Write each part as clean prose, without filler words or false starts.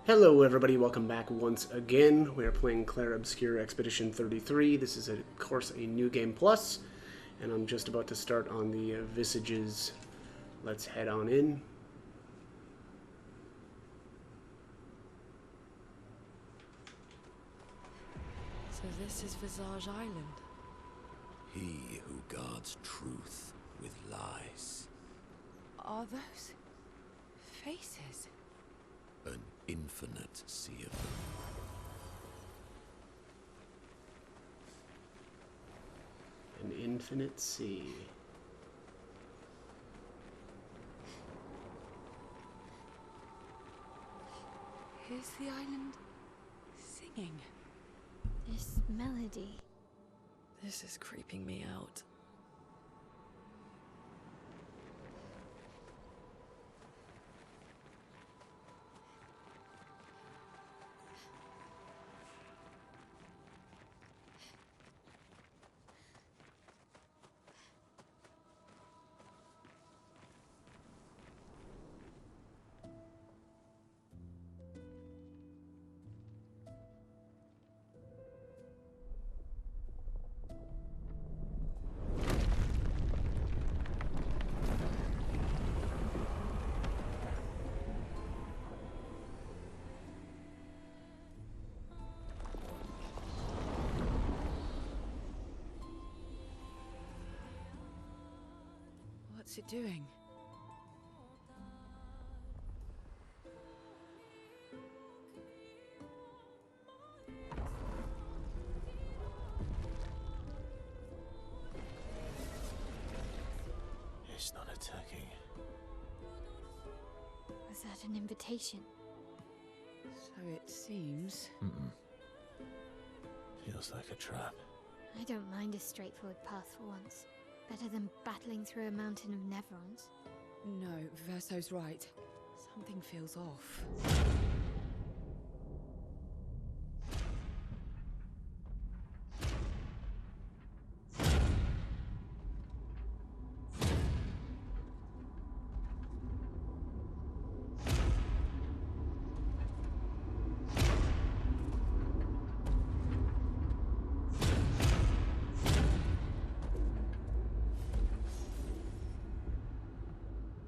Hello everybody, welcome back once again. We are playing Clair Obscur Expedition 33. This is, of course, a new game plus, and I'm just about to start on the Visages. Let's head on in. So this is Visage Island. He who guards truth with lies. Are those faces? An infinite sea of them. An infinite sea. Is the island singing? This melody. This is creeping me out. What's it doing? It's not attacking. Was that an invitation? So it seems. Feels like a trap. I don't mind a straightforward path for once. Better than battling through a mountain of Neverons. No, Verso's right. Something feels off.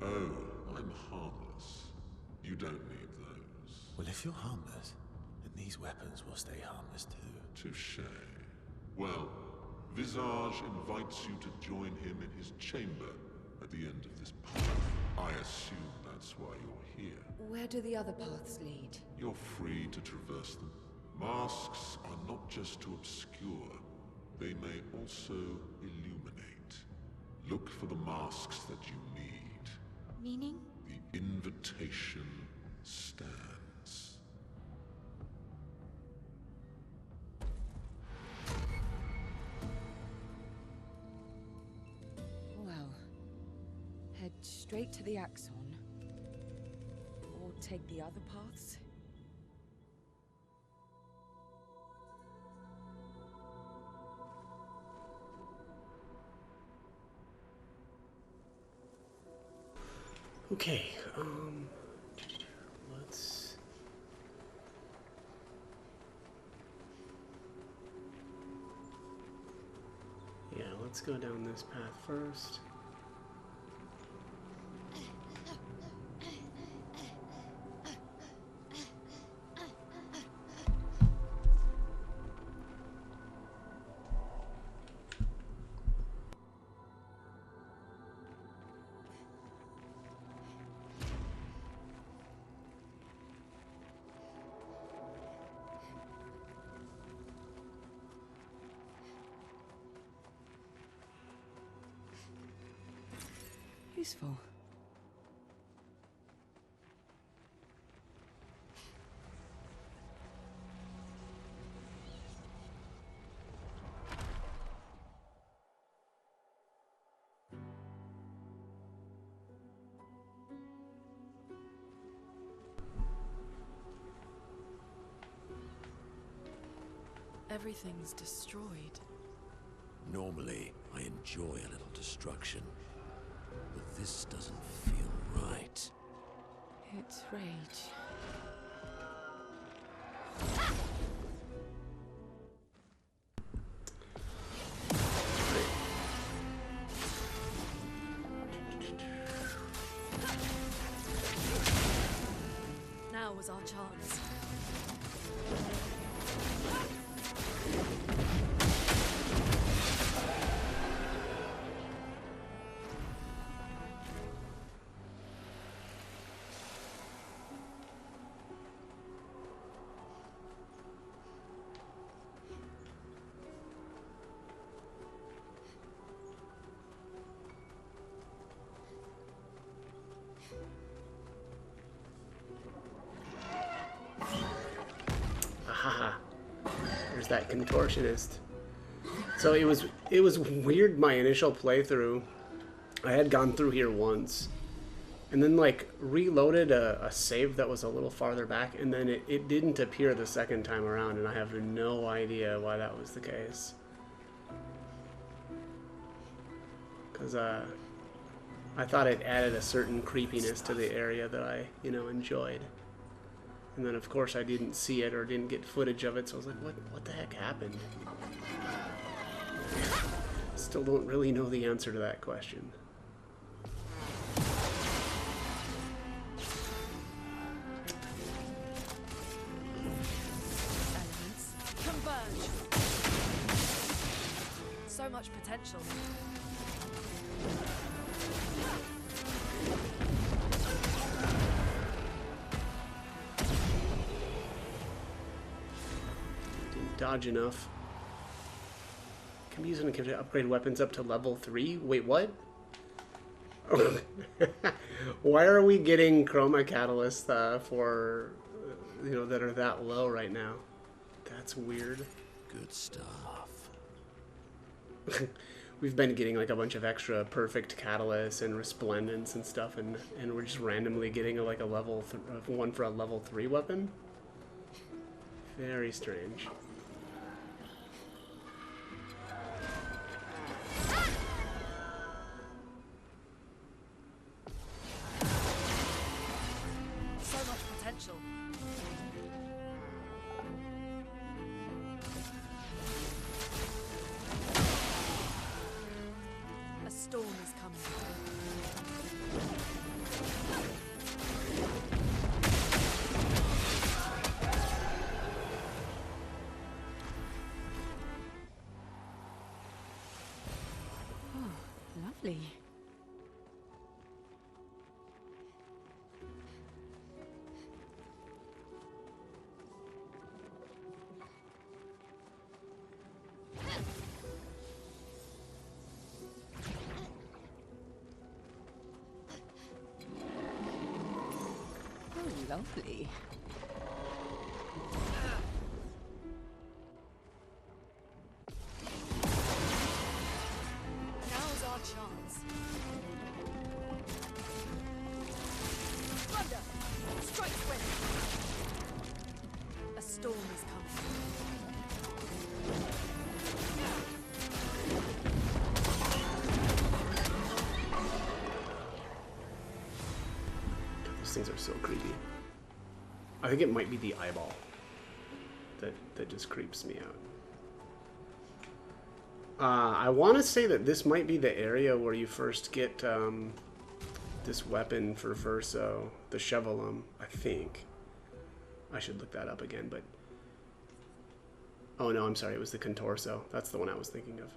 Oh, I'm harmless. You don't need those. Well, if you're harmless, then these weapons will stay harmless too. Touché. Well, Visage invites you to join him in his chamber at the end of this path. I assume that's why you're here. Where do the other paths lead? You're free to traverse them. Masks are not just to obscure. They may also illuminate. Look for the masks that you need. Meaning? The invitation stands. Well, head straight to the Axon. Or take the other paths. Okay, let's... Yeah, let's go down this path first. Useful. Everything's destroyed. Normally, I enjoy a little destruction. But this doesn't feel right. It's rage. Now was our chance. Haha. There's that contortionist. So it was weird my initial playthrough. I had gone through here once and then like reloaded a save that was a little farther back, and then it didn't appear the second time around, and I have no idea why that was the case. Because I thought it added a certain creepiness to the area that I, you know, enjoyed. And then, of course, I didn't see it or didn't get footage of it, so I was like, what the heck happened? Still don't really know the answer to that question. Elements converge. So much potential. Dodge enough. Can be used to upgrade weapons up to level 3. Wait, what? Why are we getting chroma catalysts for you know, that are that low right now? That's weird. Good stuff. We've been getting like a bunch of extra perfect catalysts and resplendence and stuff, and we're just randomly getting like a level one for a level 3 weapon. Very strange. A storm is coming. Oh, lovely. Lovely. Now's our chance. Thunder! Strike wind! A storm is coming. Those things are so creepy. I think it might be the eyeball that just creeps me out. I want to say that this might be the area where you first get this weapon for Verso, the Chevelum, I think. I should look that up again, but... Oh no, I'm sorry, it was the Contorso. That's the one I was thinking of.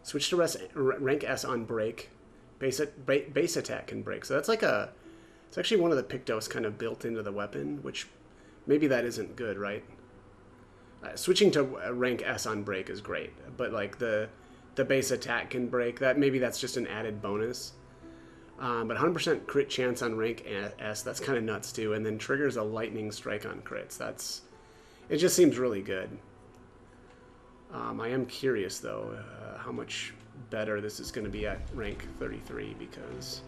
Switch to rank S on break. Base attack can break. So that's like a... It's actually one of the Pictos kind of built into the weapon, which maybe that isn't good, right? Switching to rank S on break is great, but like the base attack can break. That maybe that's just an added bonus. But 100% crit chance on rank S, that's kind of nuts too. And then triggers a lightning strike on crits. It just seems really good. I am curious though how much better this is going to be at rank 33, because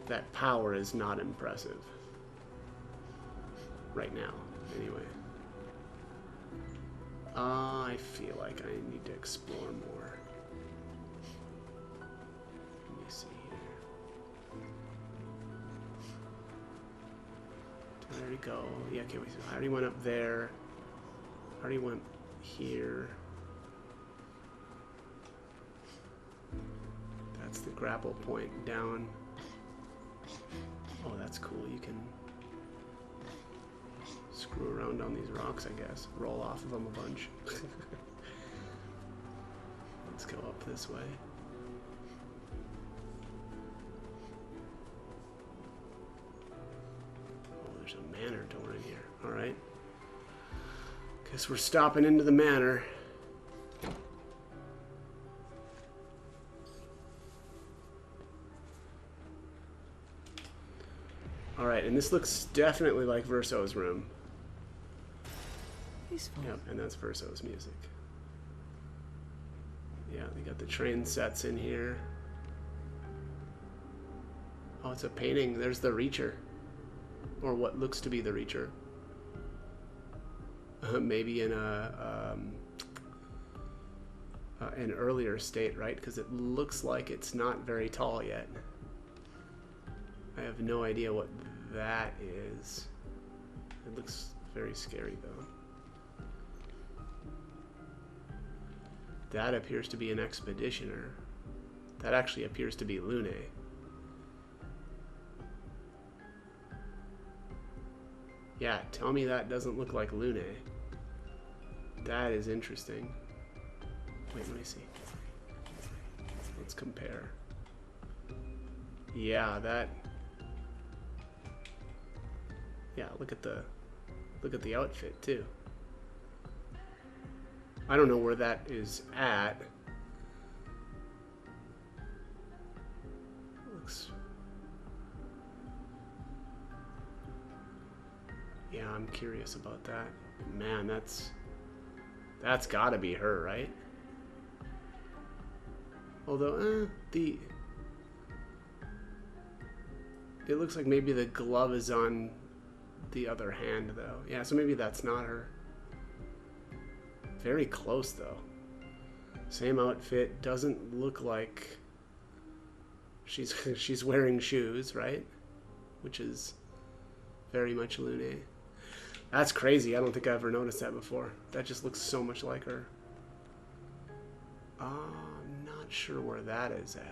that power is not impressive right now, anyway. I feel like I need to explore more. Let me see here. There we go. Yeah, okay, I already went up there. I already went here. That's the grapple point down. Oh, that's cool. You can around on these rocks, I guess. Roll off of them a bunch. Let's go up this way. Oh, there's a manor door in here. Alright. Guess we're stopping into the manor. Alright, and this looks definitely like Verso's room. Peaceful. Yep, and that's Verso's music. Yeah, they got the train sets in here. Oh, it's a painting. There's the Reacher. Or what looks to be the Reacher. Maybe in an earlier state, right? Because it looks like it's not very tall yet. I have no idea what that is. It looks very scary, though. That appears to be an expeditioner. That actually appears to be Lune. Yeah, tell me that doesn't look like Lune. That is interesting. Wait, let me see. Let's compare. Yeah, that... Yeah, look at the outfit too. I don't know where that is at. Looks... Yeah, I'm curious about that. Man, that's gotta be her, right? Although, it looks like maybe the glove is on the other hand, though. Yeah, so maybe that's not her. Very close, though. Same outfit. Doesn't look like she's wearing shoes, right? Which is very much Lune. That's crazy. I don't think I ever noticed that before. That just looks so much like her. I'm not sure where that is at.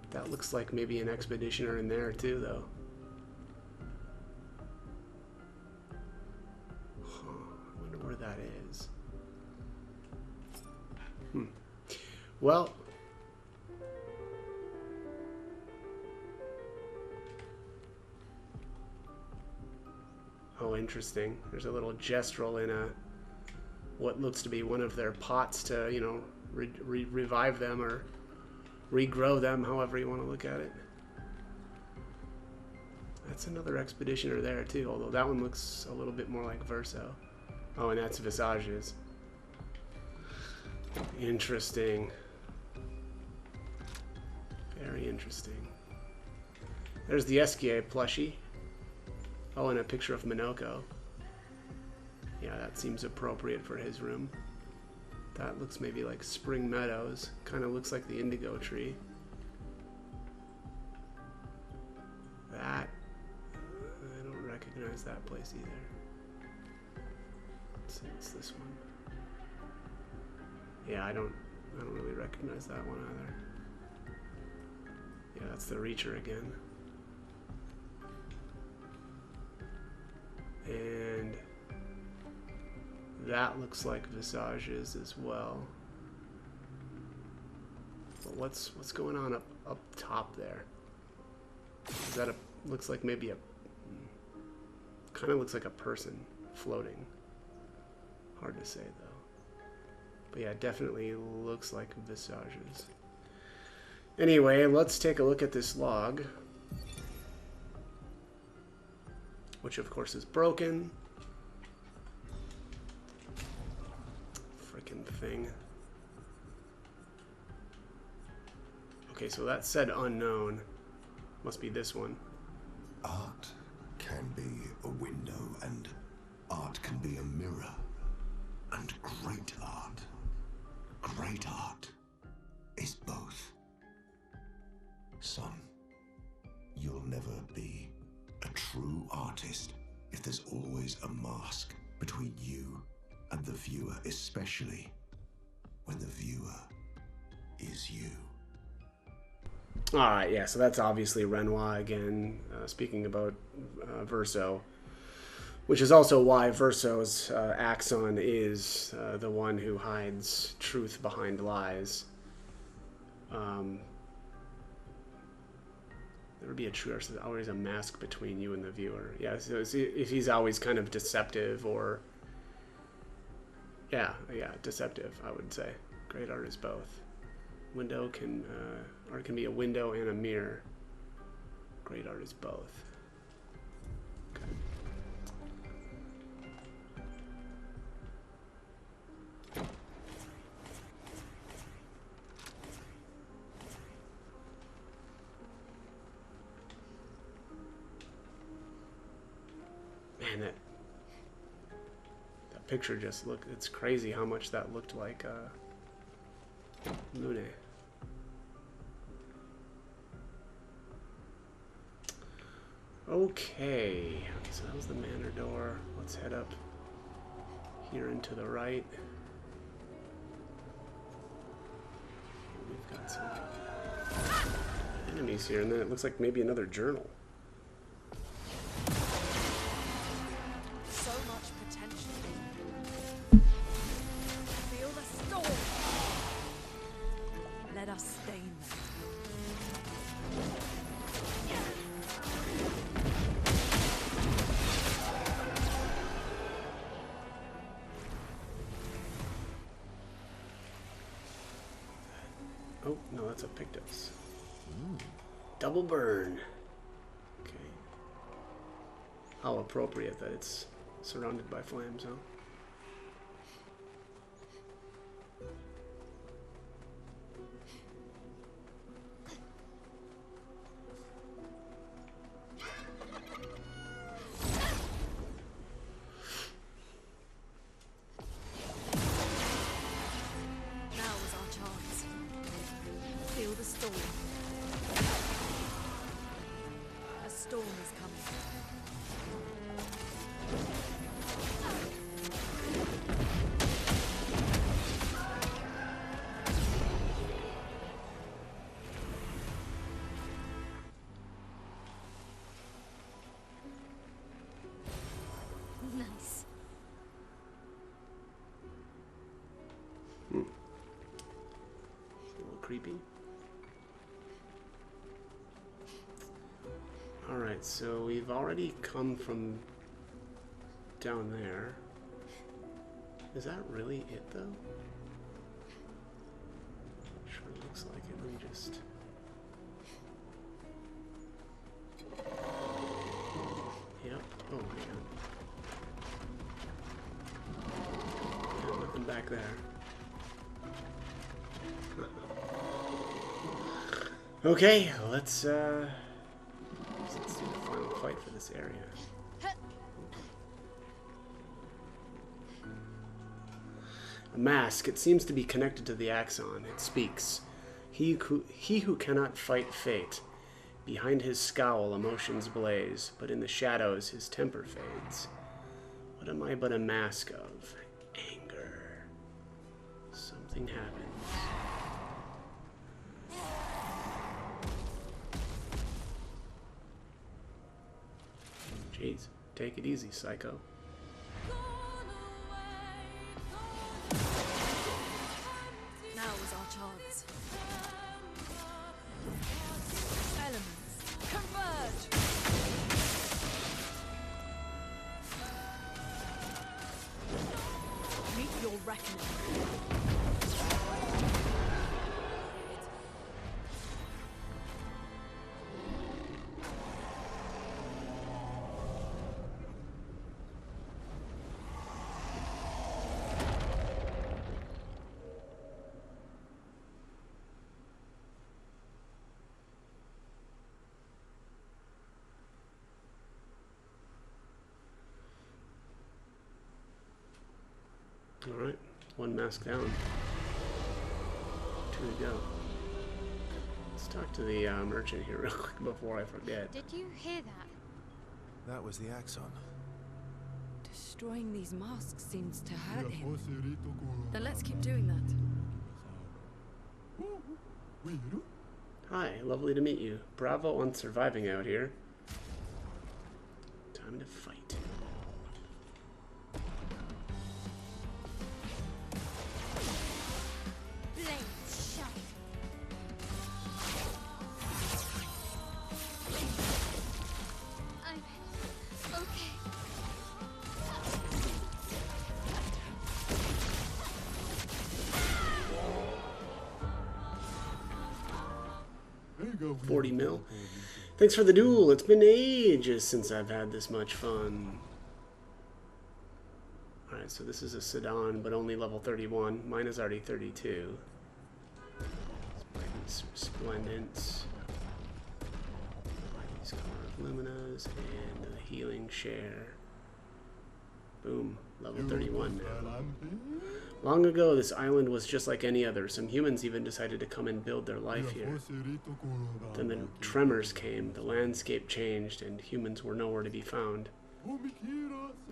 That looks like maybe an expeditioner in there too, though. Huh, I wonder where that is. Well... Oh, interesting. There's a little gestural in what looks to be one of their pots to, you know, revive them or regrow them, however you want to look at it. That's another expeditioner there too, although that one looks a little bit more like Verso. Oh, and that's Visages. Interesting. Very interesting. There's the Esquier plushie. Oh, and a picture of Minoko. Yeah, that seems appropriate for his room. That looks maybe like Spring Meadows. Kind of looks like the indigo tree. That... I don't recognize that place either. Let's see, what's this one? Yeah, I don't really recognize that one either. Yeah, that's the Reacher again. And that looks like Visages as well. But what's going on up top there? Is that looks like maybe kind of looks like a person floating. Hard to say though. But yeah, definitely looks like Visages. Anyway, let's take a look at this log. Which of course is broken. Frickin' thing. Okay, so that said unknown. Must be this one. Art can be a window, and art can be a mirror. And great art is both. Son, you'll never be a true artist if there's always a mask between you and the viewer, especially when the viewer is you. Alright, yeah, so that's obviously Renoir again, speaking about Verso. Which is also why Verso's Axon is the one who hides truth behind lies. There would be a truth. There's always a mask between you and the viewer. Yeah, so if he's always kind of deceptive or... Yeah, deceptive, I would say. Great art is both. Window can... art can be a window and a mirror. Great art is both. Okay. Man, that picture just looked, it's crazy how much that looked like Lune. Okay, so that was the manor door. Let's head up here and to the right. We've got some enemies here, and then it looks like maybe another journal. So much potential. Feel the storm. Let us stain them. Oh, no, that's a Pictos. Double burn. Okay. How appropriate that it's surrounded by flames, huh? Now is our chance. Feel the storm. A storm is coming. Nice. A little creepy. Alright, so we've already come from down there. Is that really it, though? Sure looks like it. Let me just... Yep. Oh, man. Yeah, nothing back there. Okay, let's do the final fight for this area. A mask. It seems to be connected to the Axon. It speaks. He who cannot fight fate. Behind his scowl, emotions blaze, but in the shadows, his temper fades. What am I but a mask of? Anger. Something happens. Jeez, take it easy, psycho. Now is our chance. Elements, converge! Meet your reckoning. Alright, one mask down. 2 to go. Let's talk to the merchant here real quick before I forget. Did you hear that? That was the Axon. Destroying these masks seems to hurt him. Then let's keep doing that. Hi, lovely to meet you. Bravo on surviving out here. Time to fight. 40 mil. Thanks for the duel. It's been ages since I've had this much fun. Alright, so this is a sedan, but only level 31. Mine is already 32. Splendent. These Car of Luminas and the healing share. Boom, level 31 now. Long ago, this island was just like any other. Some humans even decided to come and build their life here. Then the tremors came, the landscape changed, and humans were nowhere to be found.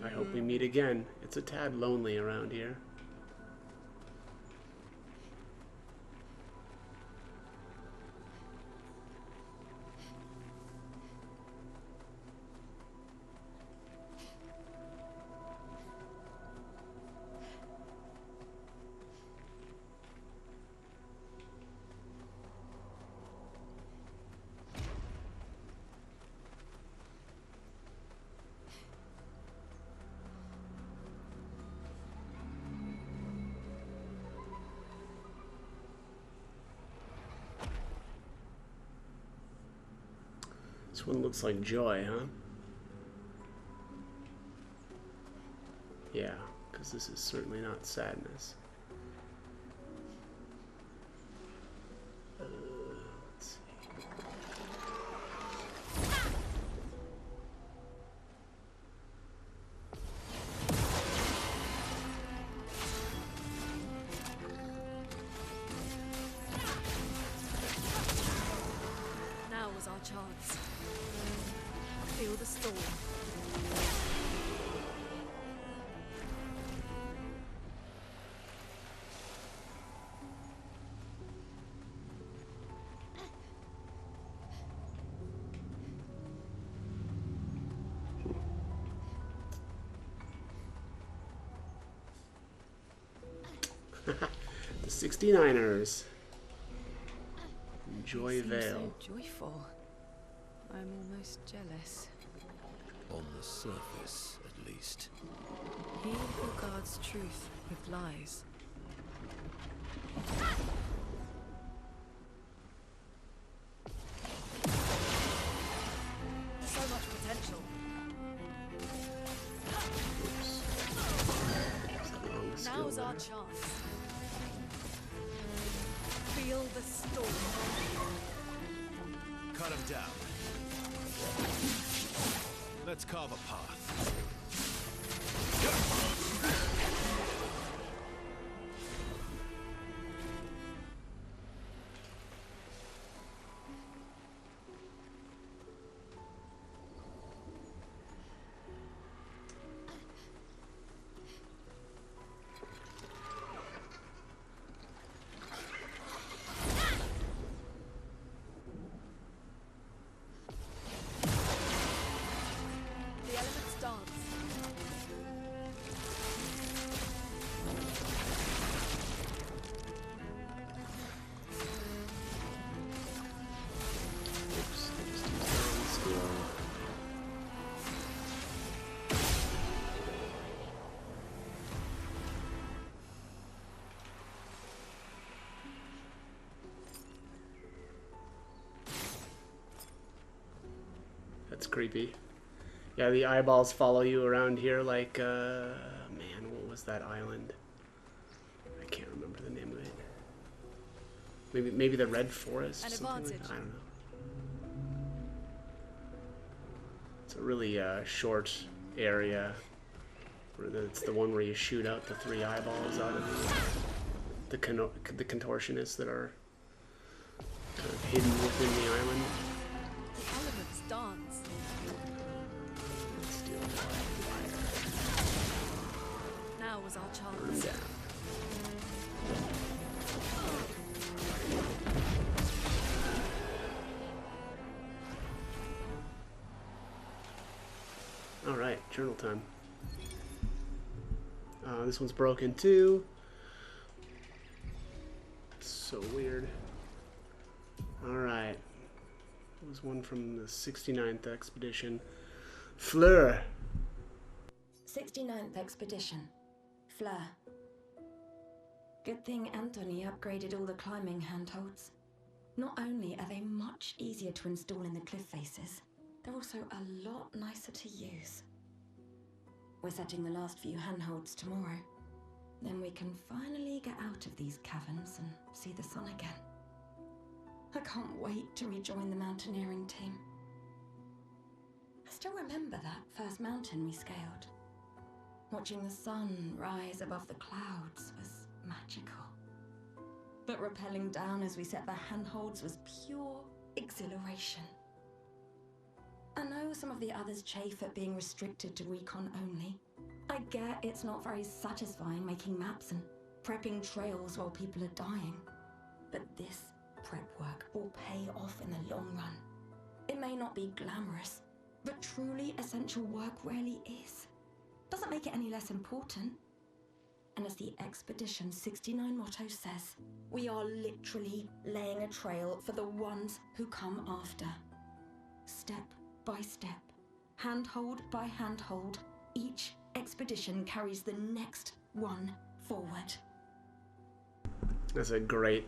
I hope we meet again. It's a tad lonely around here. This one looks like joy, huh? Yeah, because this is certainly not sadness. Let's see. Now was our chance. Feel the storm. The 69ers. Joy Vale. So joyful. I'm almost jealous. On the surface, at least. He who guards truth with lies. So much potential. Oops. Now's our chance. Feel the storm. Cut him down. Let's carve a path. The elements dance. Oops, I just used my own skill. That's creepy. Yeah, the eyeballs follow you around here like, man, what was that island? I can't remember the name of it. Maybe the Red Forest? An Something like that? advantage. I don't know. It's a really short area. It's the one where you shoot out the 3 eyeballs out of the contortionists that are kind of hidden within the island. The elements dance. Let's steal fire. Now was our Burn chance. down. Alright, journal time. This one's broken too. So weird. Alright. It was one from the 69th expedition. Fleur. 69th Expedition. Fleur. Good thing Anthony upgraded all the climbing handholds. Not only are they much easier to install in the cliff faces, they're also a lot nicer to use. We're setting the last few handholds tomorrow. Then we can finally get out of these caverns and see the sun again. I can't wait to rejoin the mountaineering team. I still remember that first mountain we scaled. Watching the sun rise above the clouds was magical. But rappelling down as we set the handholds was pure exhilaration. I know some of the others chafe at being restricted to recon only. I get it's not very satisfying making maps and prepping trails while people are dying. But this prep work will pay off in the long run. It may not be glamorous, but truly essential work rarely is. Doesn't make it any less important. And as the Expedition 69 motto says, we are literally laying a trail for the ones who come after. Step by step, handhold by handhold, each expedition carries the next one forward. That's a great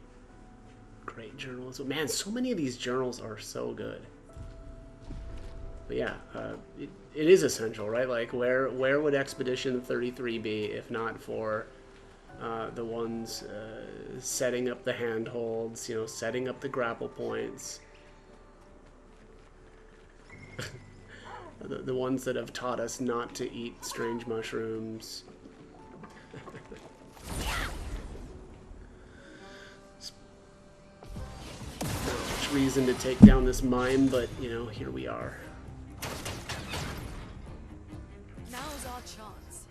journal. Man, so many of these journals are so good. But yeah, it is essential, right? Like, where would Expedition 33 be if not for the ones setting up the handholds, you know, setting up the grapple points, the ones that have taught us not to eat strange mushrooms. Not much reason to take down this mine, but you know, here we are. Now's our chance.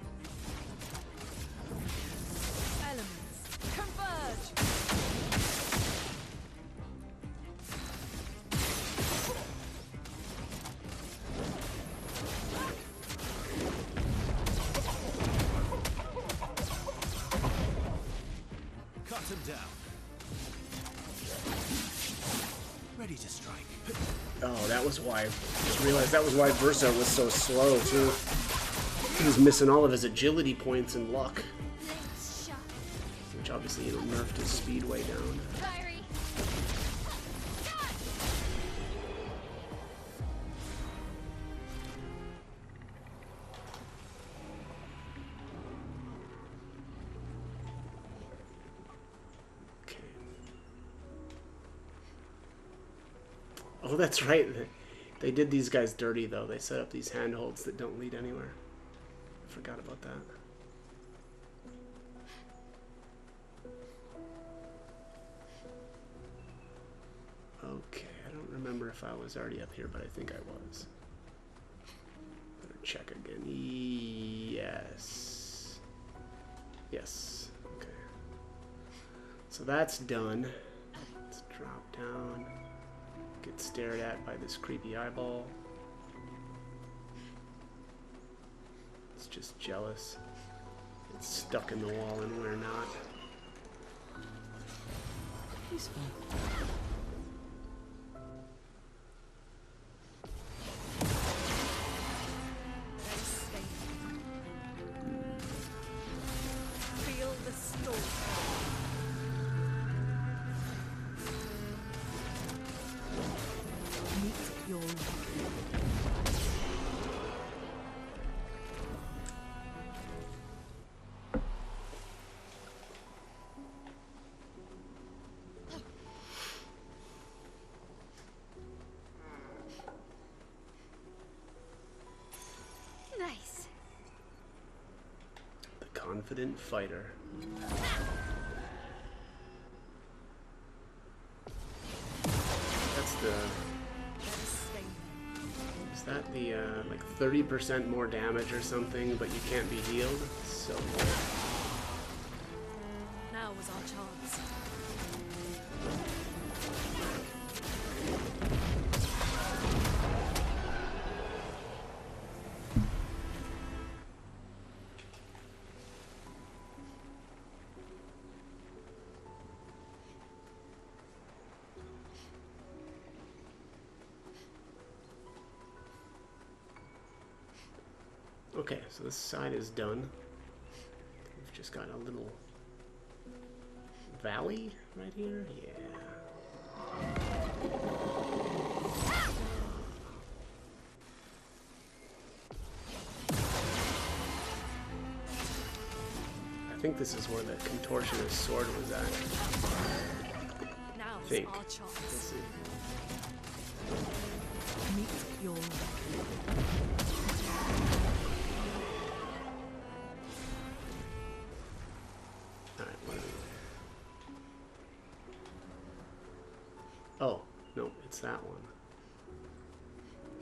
Elements, converge! Cut him down. Ready to strike. Oh, that was why. I just realized that was why Versa was so slow too. He was missing all of his agility points and luck, which obviously, you know, nerfed his speed way down. Okay. Oh, that's right. They did these guys dirty, though. They set up these handholds that don't lead anywhere. I forgot about that. Okay, I don't remember if I was already up here, but I think I was. Better check again. Yes. Yes. Okay. So that's done. Let's drop down. Get stared at by this creepy eyeball. It's just jealous. It's stuck in the wall and we're not. Peaceful. Feel the storm. Meet your Nice. The confident fighter. That's the... Is that the, like 30% more damage or something, but you can't be healed? So good. Now was our chance. Okay, so this side is done. We've just got a little valley right here. Yeah. I think this is where the contortionist sword was at. Now's I think. our We'll chance. see. Meet your Alright, what are we? Oh, no, it's that one.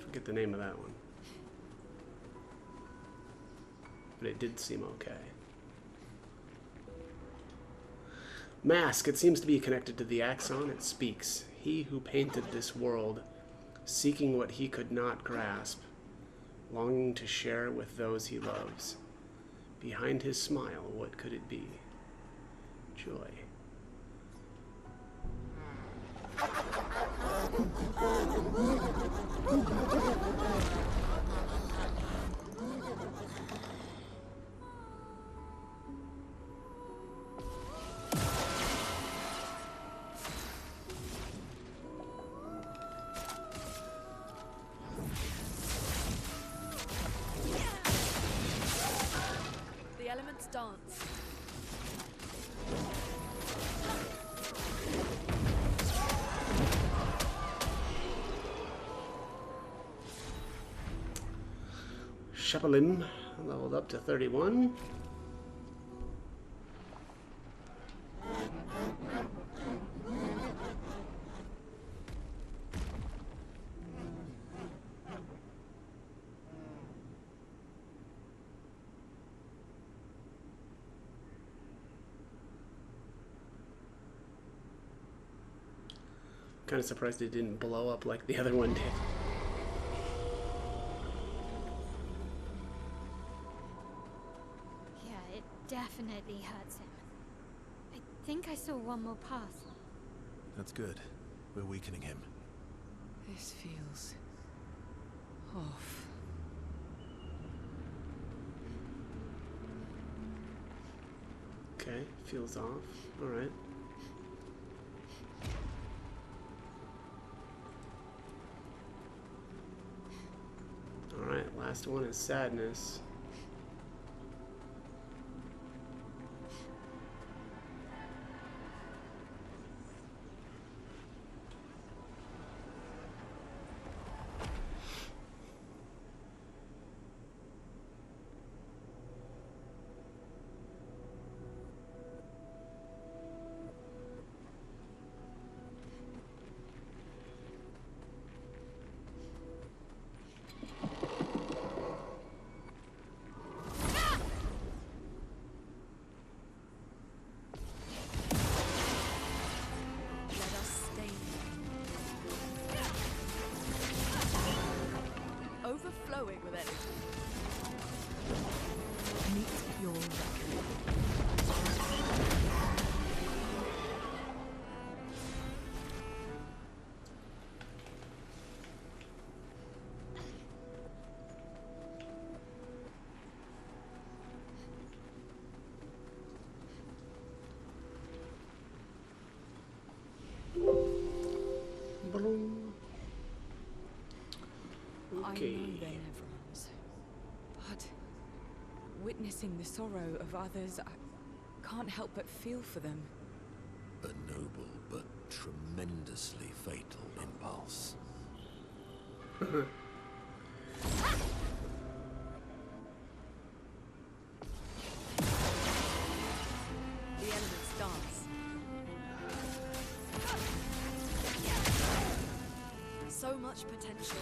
Forget the name of that one. But it did seem okay. Mask. It seems to be connected to the axon. It speaks. He who painted this world, seeking what he could not grasp, longing to share with those he loves. Behind his smile, what could it be? Joy. The elements dance. Shepalim leveled up to 31. Kind of surprised it didn't blow up like the other one did. Yeah, it definitely hurts him. I think I saw one more path. That's good. We're weakening him. This feels off. Okay, feels off. Alright. Alright, last one is sadness. Let us stay overflowing with energy. Meet your reckoning. Boom. I Okay. know they're Nevrons, but witnessing the sorrow of others, I can't help but feel for them. A noble but tremendously fatal impulse. The elements dance. So much potential.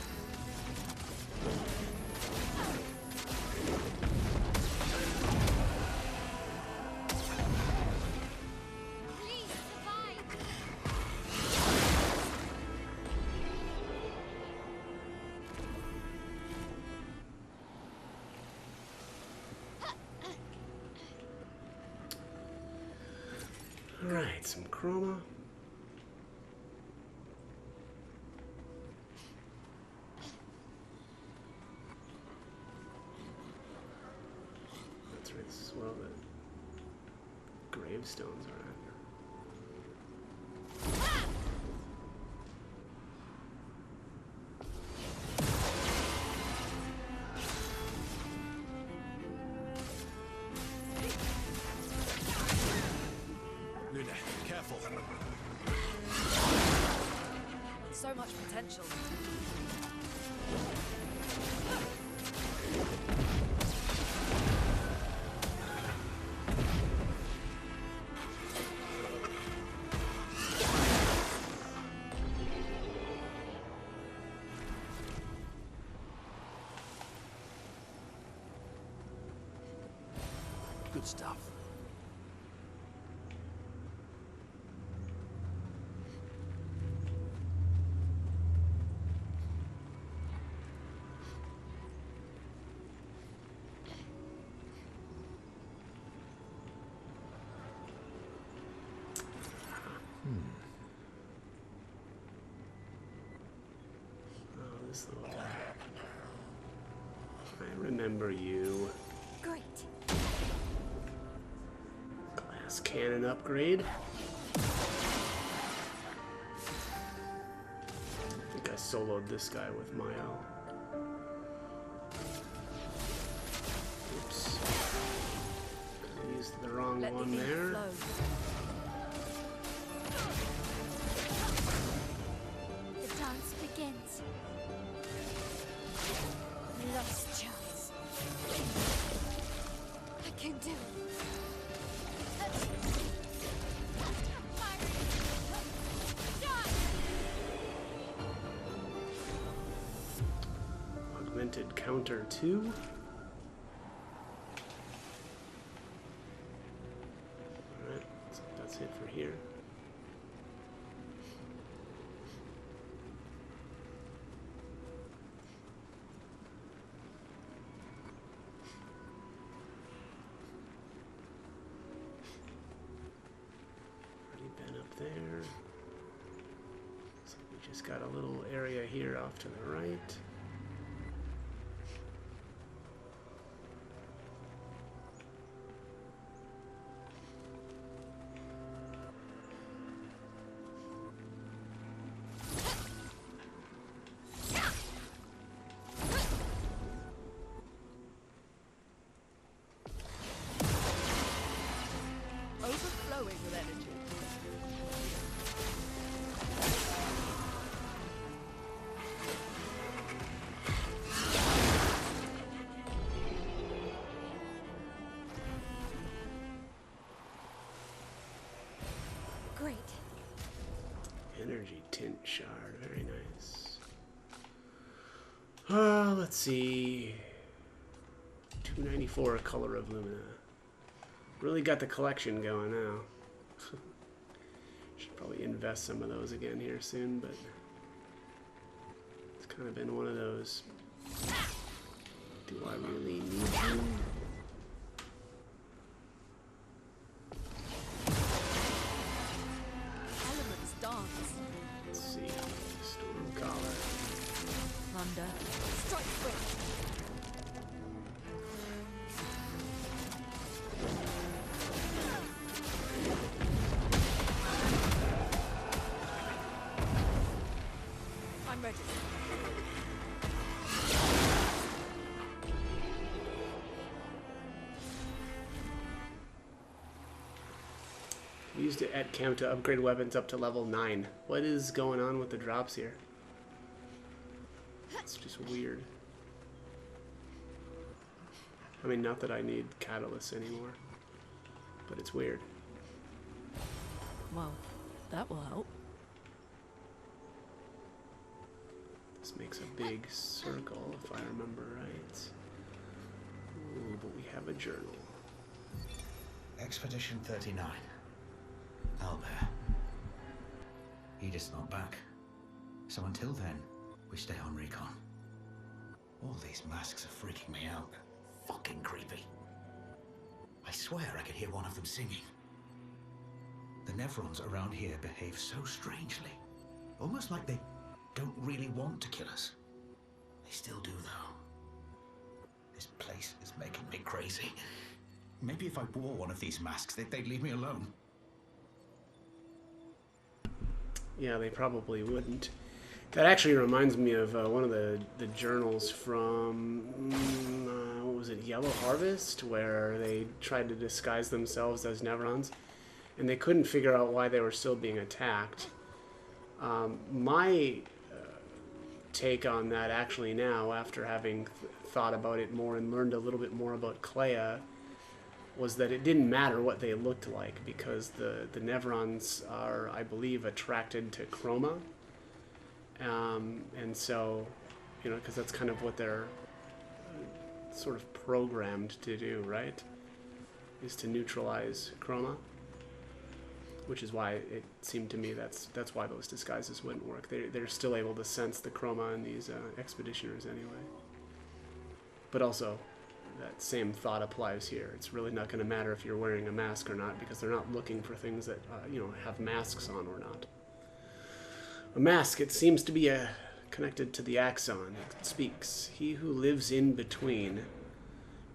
Please survive! Alright, some chroma. That's right, this is where all the gravestones are at. So much potential. Good stuff. Oh, this little guy. I remember you. Great. Glass cannon upgrade. I think I soloed this guy with Mayo. Oops. I used the wrong Let the one ink there. flow. The dance begins. Lost chance. I can do it. Augmented counter 2. Alright, so that's it for here. Already been up there. So we just got a little area here off to the right. Overflowing with energy. Great. Energy tint shard, very nice. Let's see. 294 color of Lumina. Really got the collection going now. Should probably invest some of those again here soon, but it's kind of been one of those. Do I really need to? Elements dance. Let's see. Storm collar. Thunder. Strike quick. I'm ready. Used it at camp to upgrade weapons up to level 9. What is going on with the drops here? It's just weird. I mean, not that I need catalysts anymore, but it's weird. Well, that will help. This makes a big circle, if I remember right. Ooh, but we have a journal. Expedition 39. Albert. Edith's not back. So until then, we stay on recon. All these masks are freaking me out. Fucking creepy. I swear I could hear one of them singing. The Nevrons around here behave so strangely. Almost like they don't really want to kill us. They still do, though. This place is making me crazy. Maybe if I wore one of these masks, they'd leave me alone. Yeah, they probably wouldn't. That actually reminds me of one of the journals from, what was it, Yellow Harvest, where they tried to disguise themselves as Nevrons. and they couldn't figure out why they were still being attacked. My take on that actually now, after having thought about it more and learned a little bit more about Clair, was that it didn't matter what they looked like, because the Nevrons are, I believe, attracted to chroma. And so, you know, because that's kind of what they're sort of programmed to do, right? Is to neutralize chroma. Which is why it seemed to me that's why those disguises wouldn't work. They're still able to sense the chroma in these expeditioners anyway. But also, that same thought applies here. It's really not going to matter if you're wearing a mask or not, because they're not looking for things that you know, have masks on or not. A mask, it seems to be connected to the axon. It speaks. He who lives in between,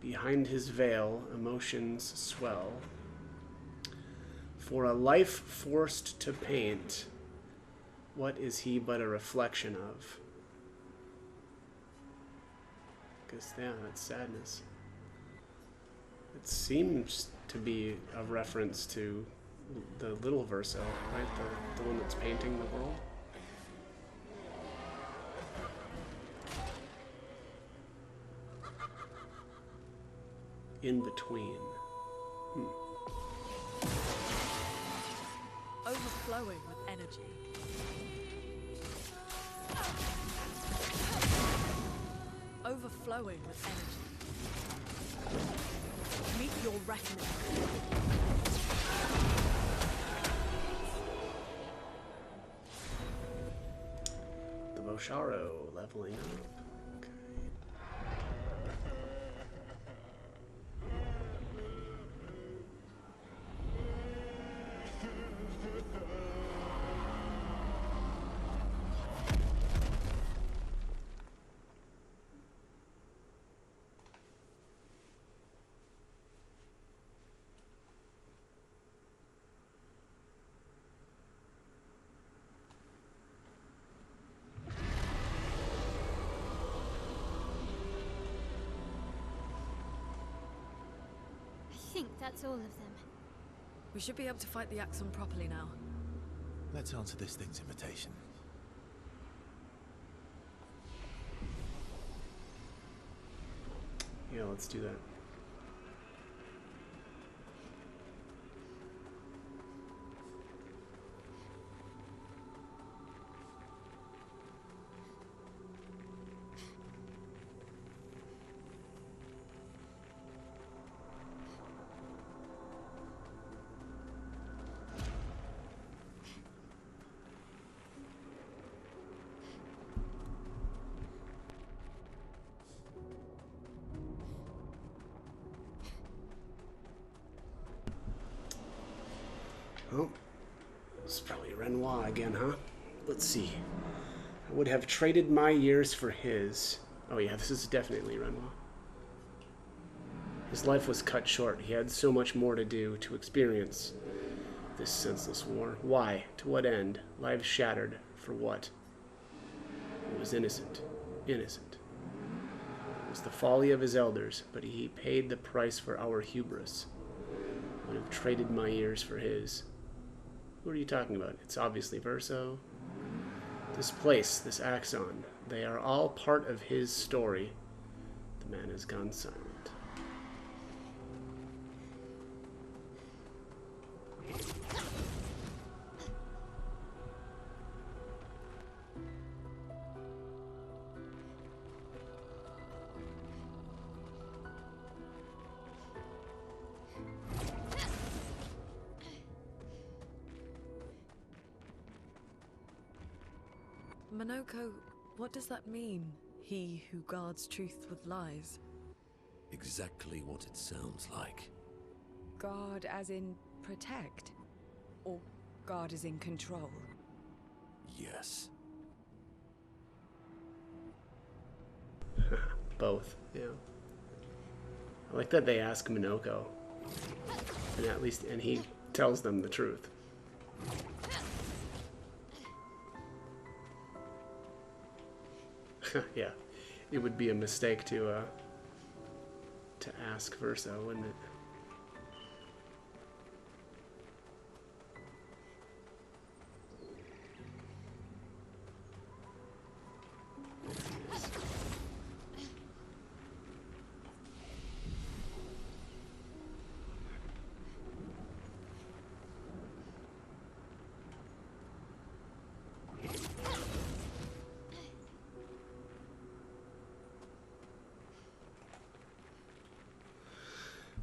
behind his veil, emotions swell. For a life forced to paint, what is he but a reflection of? Because, yeah, that's sadness. It seems to be a reference to the little Verso, right? The one that's painting the world. In between. Overflowing with energy. Overflowing with energy. Meet your reckoning. The Vosharo leveling up. I think that's all of them. We should be able to fight the Axon properly now. Let's answer this thing's invitation. Yeah, let's do that. Oh, it's probably Renoir again, huh? Let's see. I would have traded my years for his. Oh yeah, this is definitely Renoir. His life was cut short. He had so much more to do, to experience this senseless war. Why? To what end? Lives shattered. For what? It was innocent. Innocent. It was the folly of his elders, but he paid the price for our hubris. I would have traded my years for his. Who are you talking about? It's obviously Verso. This place, this Axon, they are all part of his story. The man has gone silent. Minoko, what does that mean? He who guards truth with lies. Exactly what it sounds like. Guard as in protect? Or guard as in control? Yes. Both, yeah. I like that they ask Minoko. And he tells them the truth. Yeah, it would be a mistake to ask Verso, wouldn't it?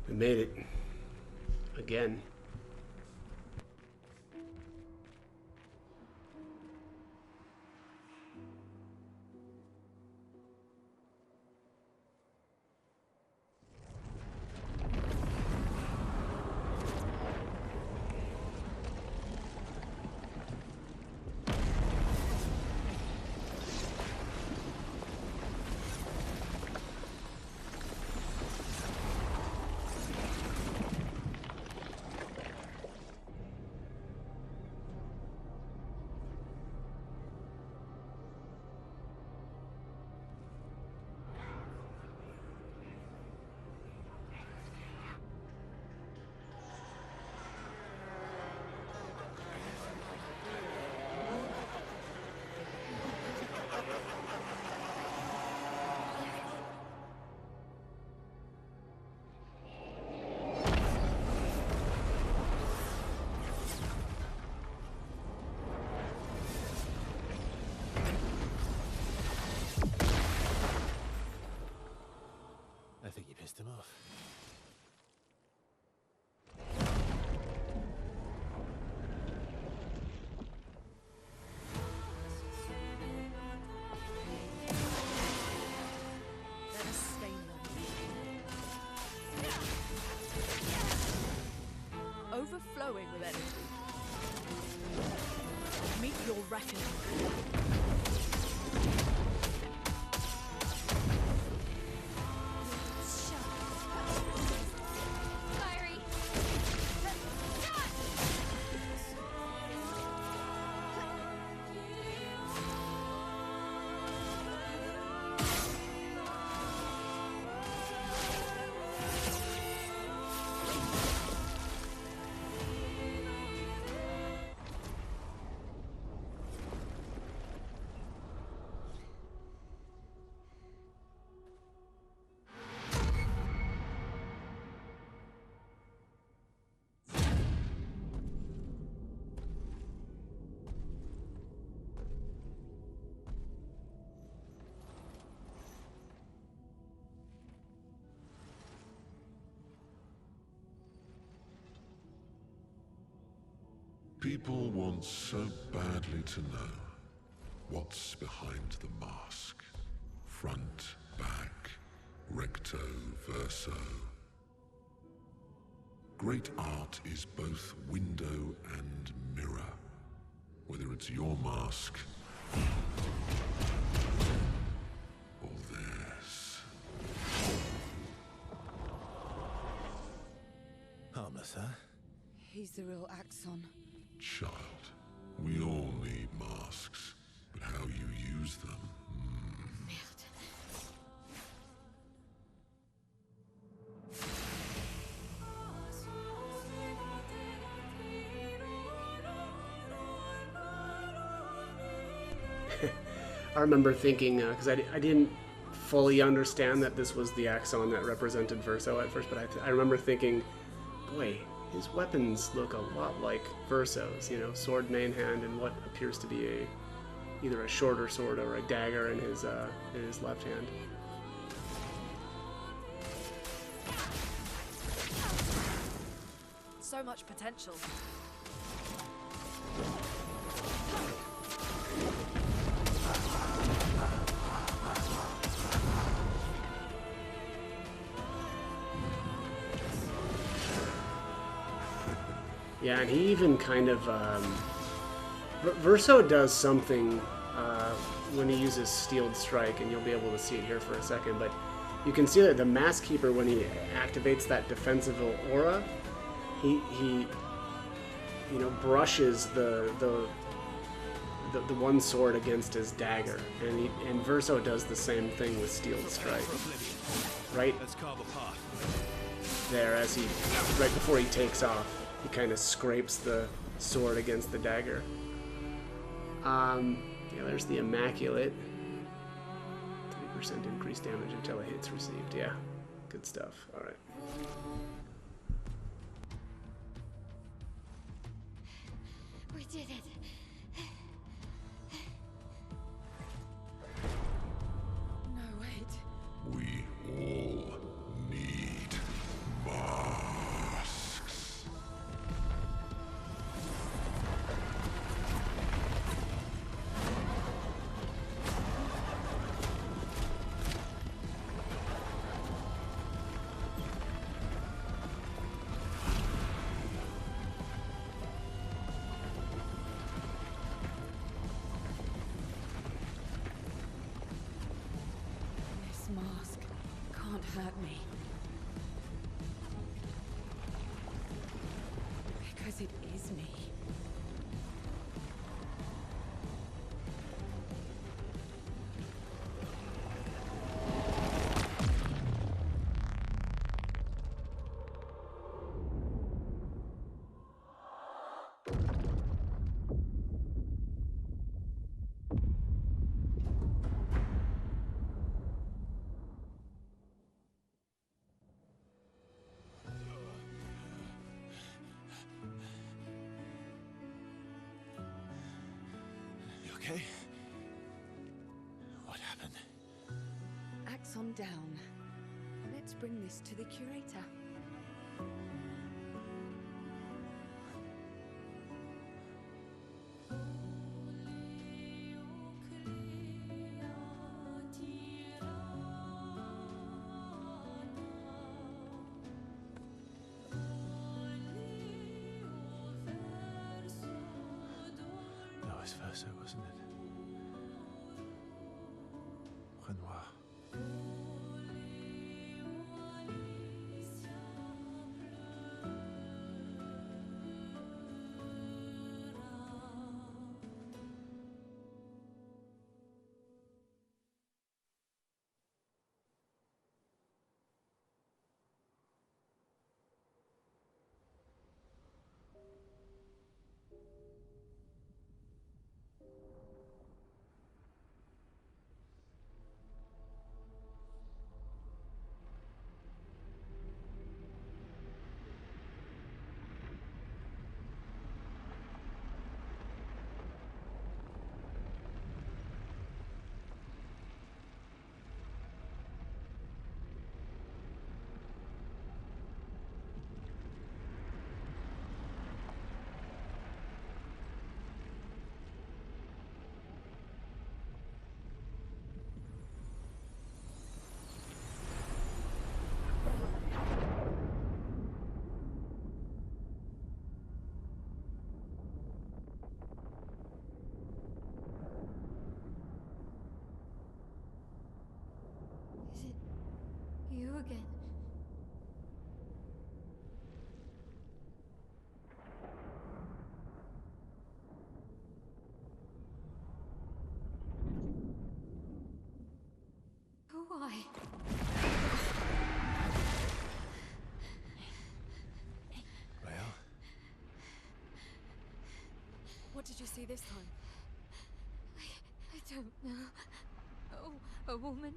We made it. Again. I think you pissed him off. Let us stain them. Overflowing with energy. Meet your reckoning. People want so badly to know what's behind the mask. Front, back, recto, verso. Great art is both window and mirror. Whether it's your mask or theirs. Harmless, huh? He's the real Axon. Child, we all need masks, but how you use them. I remember thinking, because I didn't fully understand that this was the Axon that represented Verso at first, but I remember thinking, boy, his weapons look a lot like Verso's, you know, sword main hand and what appears to be either a shorter sword or a dagger in his left hand. So much potential. Yeah, and he even kind of Verso does something when he uses Steeled Strike, and you'll be able to see it here for a second, but you can see that the Mask Keeper, when he activates that defensive aura, he you know, brushes the one sword against his dagger, and Verso does the same thing with Steeled Strike. Right there, as right before he takes off, he kind of scrapes the sword against the dagger. Yeah, there's the Immaculate. 3% increased damage until a hit's received. Yeah, good stuff. All right. We did it. No, wait. We all need masks. it is me. You okay? What happened? Axon down. Let's bring this to the curator. Vice versa, wasn't it? Renoir. Is it you again? Why? Well, What did you see this time? I don't know. Oh, a woman.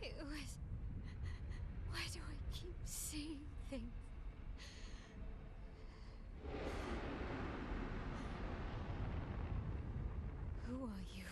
It was. Why do I keep seeing things? Who are you?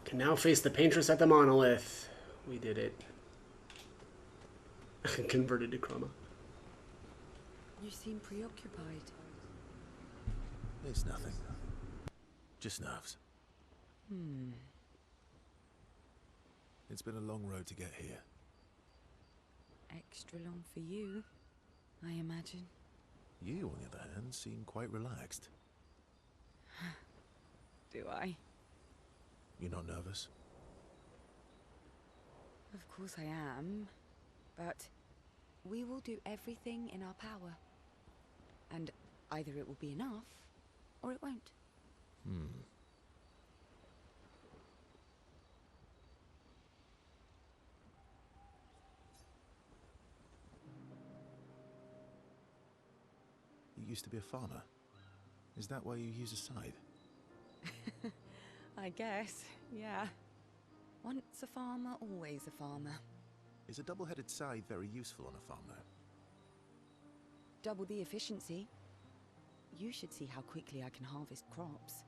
Can now face the paintress at the monolith. We did it. Converted to chroma. You seem preoccupied. it's nothing. Just nerves. It's been a long road to get here. Extra long for you, I imagine. You, on the other hand, seem quite relaxed. Do I? You're not nervous? Of course I am. But we will do everything in our power. And either it will be enough, or it won't. used to be a farmer. Is that why you use a scythe? I guess, yeah. Once a farmer, always a farmer. Is a double-headed scythe very useful on a farm, though? Double the efficiency. You should see how quickly I can harvest crops.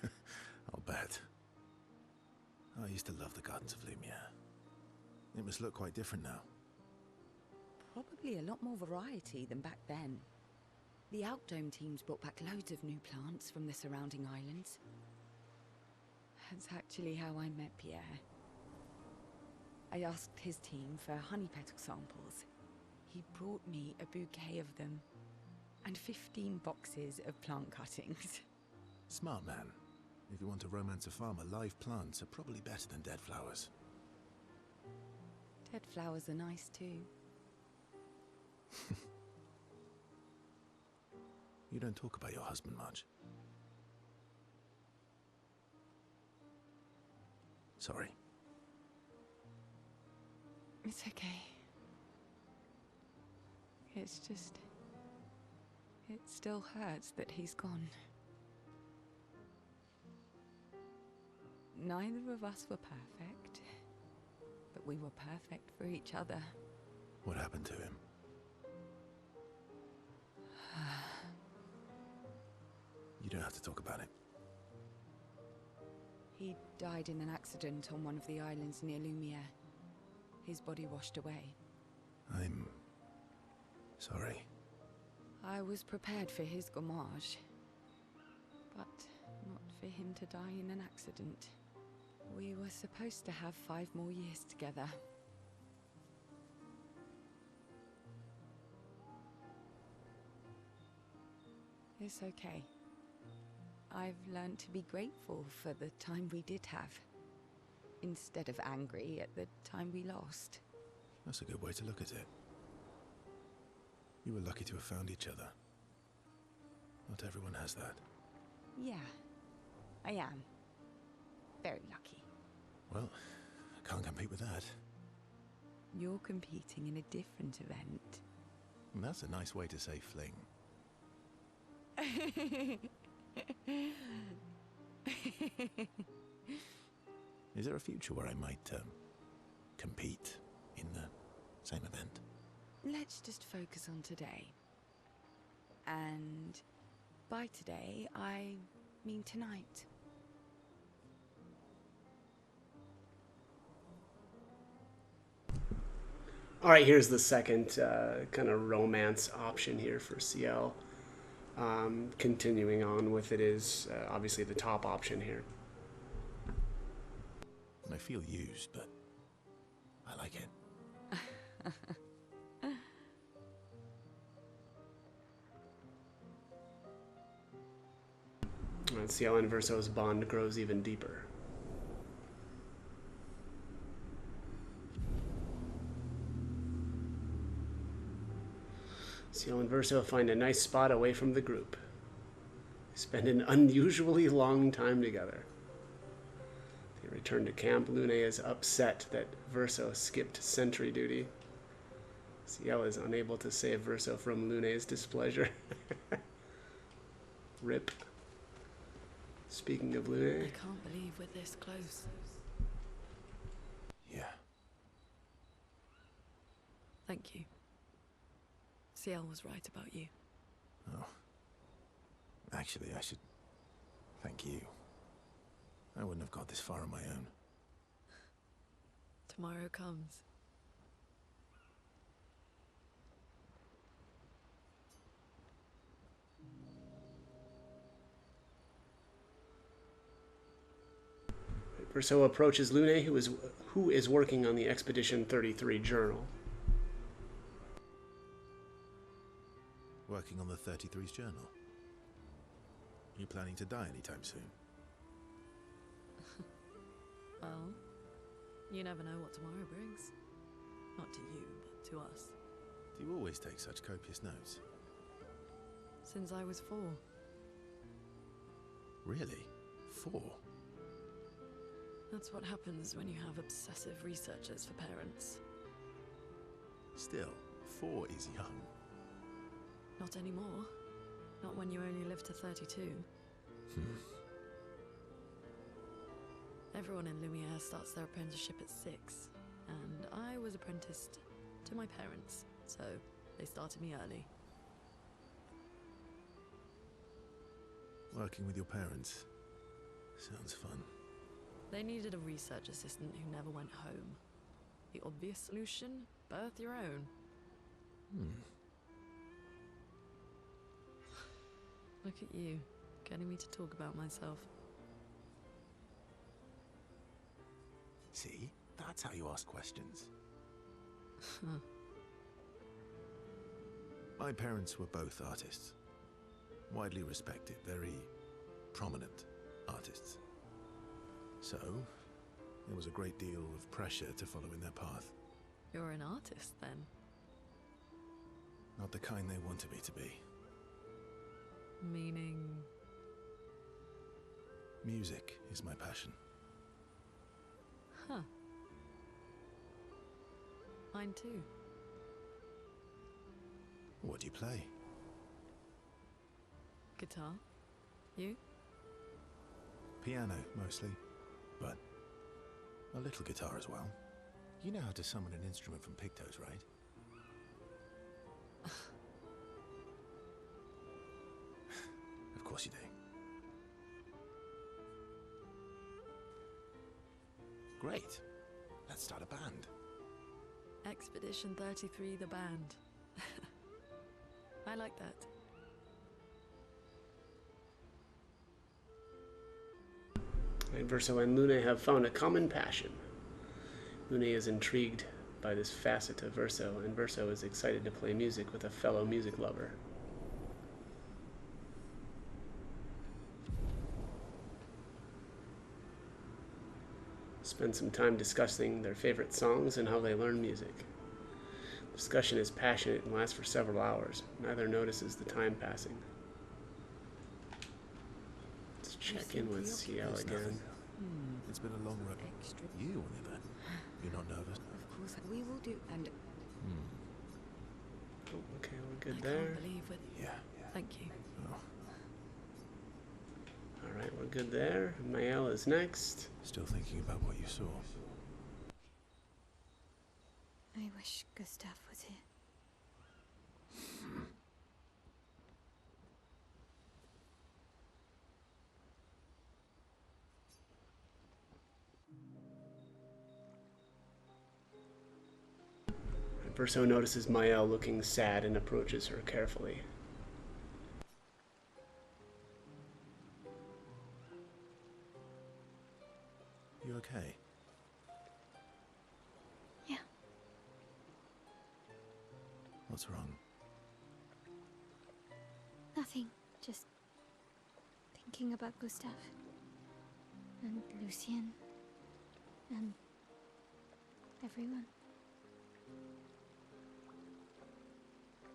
I'll bet. I used to love the gardens of Lumiere. It must look quite different now. Probably a lot more variety than back then. The Outdome teams brought back loads of new plants from the surrounding islands. That's actually how I met Pierre. I asked his team for honey petal samples. He brought me a bouquet of them, and 15 boxes of plant cuttings. Smart man. If you want to romance a farmer, live plants are probably better than dead flowers. Dead flowers are nice too. You don't talk about your husband much. Sorry. It's okay. It's just... it still hurts that he's gone. Neither of us were perfect, but we were perfect for each other. What happened to him? You don't have to talk about it. He died in an accident on one of the islands near Lumiere. His body washed away. I'm... sorry. I was prepared for his gomage, but not for him to die in an accident. We were supposed to have 5 more years together. It's okay. I've learned to be grateful for the time we did have, instead of angry at the time we lost. That's a good way to look at it. You were lucky to have found each other. Not everyone has that. Yeah, I am. Very lucky. Well, I can't compete with that. You're competing in a different event. That's a nice way to say fling. Is there a future where I might compete in the same event? Let's just focus on today. And by today, I mean tonight. All right, here's the second kind of romance option here for CL. Continuing on with it is obviously the top option here. I feel used, but I like it. And CL and Verso's bond grows even deeper. CL and Verso find a nice spot away from the group. They spend an unusually long time together. They return to camp. Lune is upset that Verso skipped sentry duty. CL is unable to save Verso from Lune's displeasure. Rip. Speaking of Lune... I can't believe we're this close. Yeah. Thank you. CL was right about you. Oh. Actually, I should thank you. I wouldn't have got this far on my own. Tomorrow comes. Verso approaches Lune, who is working on the Expedition 33 journal. Working on the 33's journal. You planning to die anytime soon? Well, you never know what tomorrow brings. Not to you, but to us. Do you always take such copious notes? Since I was 4. Really? 4? That's what happens when you have obsessive researchers for parents. Still, 4 is young. Not anymore. Not when you only live to 32. Everyone in Lumiere starts their apprenticeship at 6, and I was apprenticed to my parents, so they started me early. Working with your parents sounds fun. They needed a research assistant who never went home. The obvious solution? Birth your own. Look at you, getting me to talk about myself. See? That's how you ask questions. My parents were both artists. Widely respected, very prominent artists. So, there was a great deal of pressure to follow in their path. You're an artist, then? Not the kind they wanted me to be. Meaning? Music is my passion. Huh. Mine too. What do you play? Guitar. You? Piano, mostly. But a little guitar as well. You know how to summon an instrument from Pictos, right? Of course you do. Great. Let's start a band. Expedition 33, the band. I like that. And Verso and Lune have found a common passion. Lune is intrigued by this facet of Verso, and Verso is excited to play music with a fellow music lover. Spend some time discussing their favorite songs and how they learn music. The discussion is passionate and lasts for several hours. Neither notices the time passing. Let's check in with CL again. It's been a long road. You, on the other hand, you're not nervous? Of course, we will do. And Oh, okay, we're good I there. can't believe it. Yeah. Thank you. Oh, Alright, we're good there. Mael is next. still thinking about what you saw. I wish Gustav was here. Verso notices Mael looking sad and approaches her carefully. You okay? Yeah. What's wrong? Nothing. Just thinking about Gustav. And Lucien. And everyone.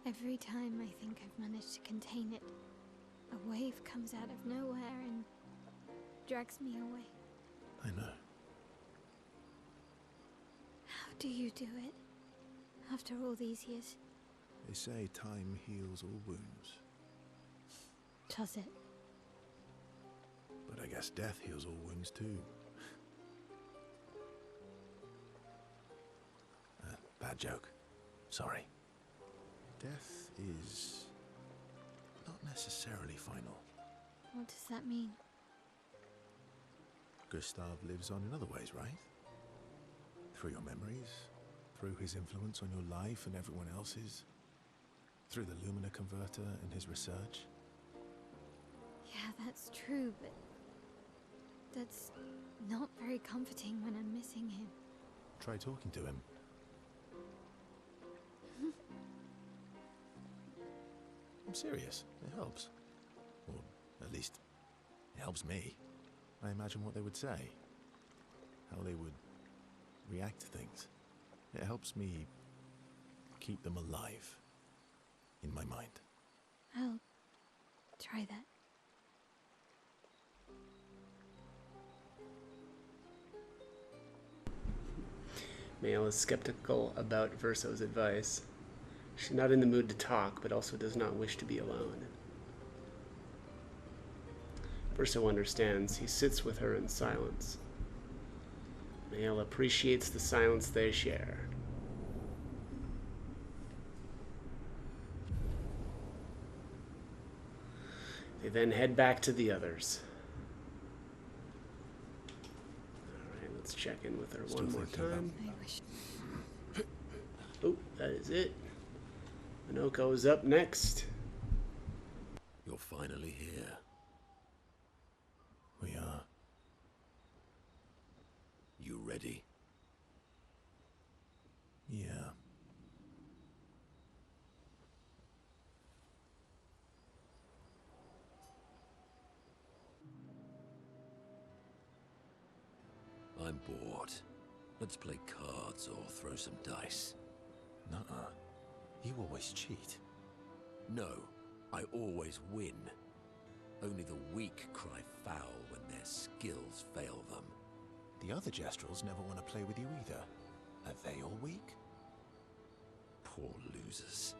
Every time I think I've managed to contain it, a wave comes out of nowhere and drags me away. I know. How do you do it? After all these years? They say time heals all wounds. Does it? But I guess death heals all wounds too. Bad joke. Sorry. Death is not necessarily final. What does that mean? Gustav lives on in other ways, right? Through your memories, through his influence on your life and everyone else's, through the Lumina converter and his research. Yeah, that's true, but that's not very comforting when I'm missing him. Try talking to him. I'm serious. It helps. Or at least, it helps me. I imagine what they would say. How they would react to things. It helps me keep them alive in my mind. I'll try that. Mael is skeptical about Verso's advice. She's not in the mood to talk, but also does not wish to be alone. Verso understands. He sits with her in silence. Mael appreciates the silence they share. They then head back to the others. Alright, let's check in with her one more time. Oh, that is it. Minoko is up next. You're finally here. We are. You ready? Yeah. I'm bored. Let's play cards or throw some dice. Nuh-uh. You always cheat. No, I always win. Only the weak cry foul when their skills fail them. The other Jestrels never want to play with you either. Are they all weak? Poor losers.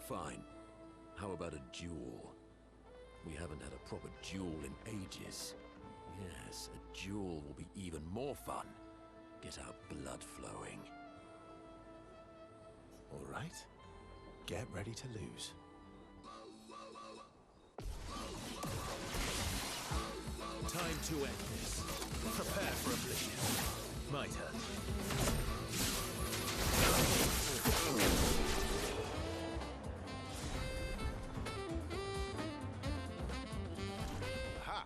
Fine. How about a duel? We haven't had a proper duel in ages. Yes, a duel will be even more fun. Get our blood flowing. All right. Get ready to lose. Time to end this. Prepare for oblivion. My turn. Aha!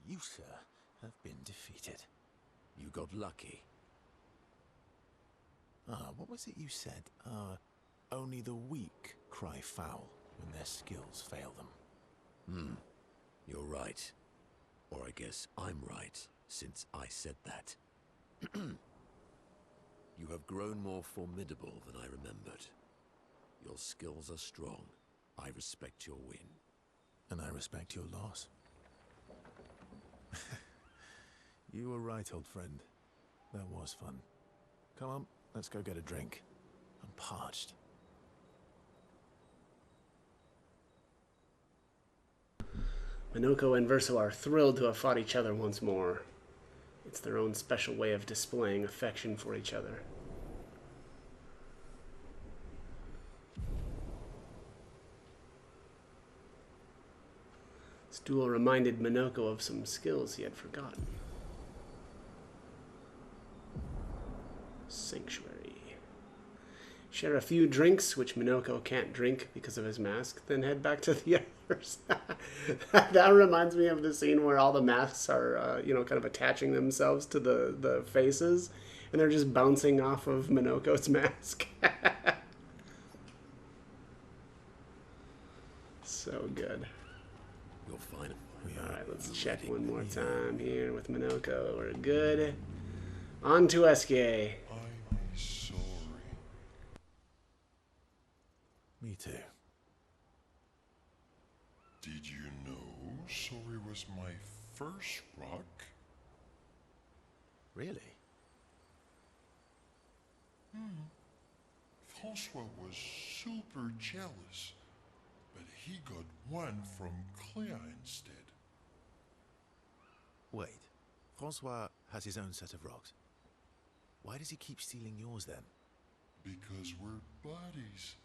You, sir, have been defeated. You got lucky. What was it you said? Only the weak cry foul when their skills fail them. You're right. Or I guess I'm right, since I said that. You have grown more formidable than I remembered. Your skills are strong. I respect your win. And I respect your loss. You were right, old friend. That was fun. Come on, let's go get a drink. I'm parched. Minoko and Verso are thrilled to have fought each other once more. It's their own special way of displaying affection for each other. This duel reminded Minoko of some skills he had forgotten. Sanctuary. Share a few drinks, which Minoko can't drink because of his mask, then head back to the others. That reminds me of the scene where all the masks are, kind of attaching themselves to the faces, and they're just bouncing off of Minoko's mask. So good. You're fine. Alright, let's check one more time here with Minoko. We're good. On to Eske. I'm sorry. Me too. Did you know sorry was my first rock? Really? Francois was super jealous, but he got one from Clair instead. Wait. Francois has his own set of rocks. Why does he keep stealing yours then? Because we're buddies.